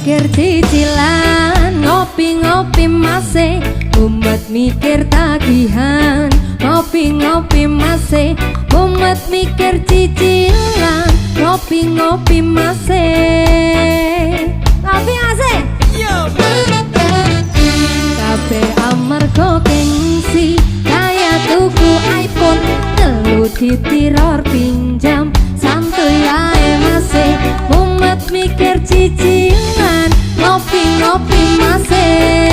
mikir cicilan, ngopi-ngopi masih mumet mikir tagihan, ngopi-ngopi masih mumet mikir cicilan, ngopi-ngopi masih ngopi masih kabeh amarga gengsi kaya tuku iPhone telu ditiror pinjam santuy ae masih mumet mikir cicilan, ngopi-ngopi masih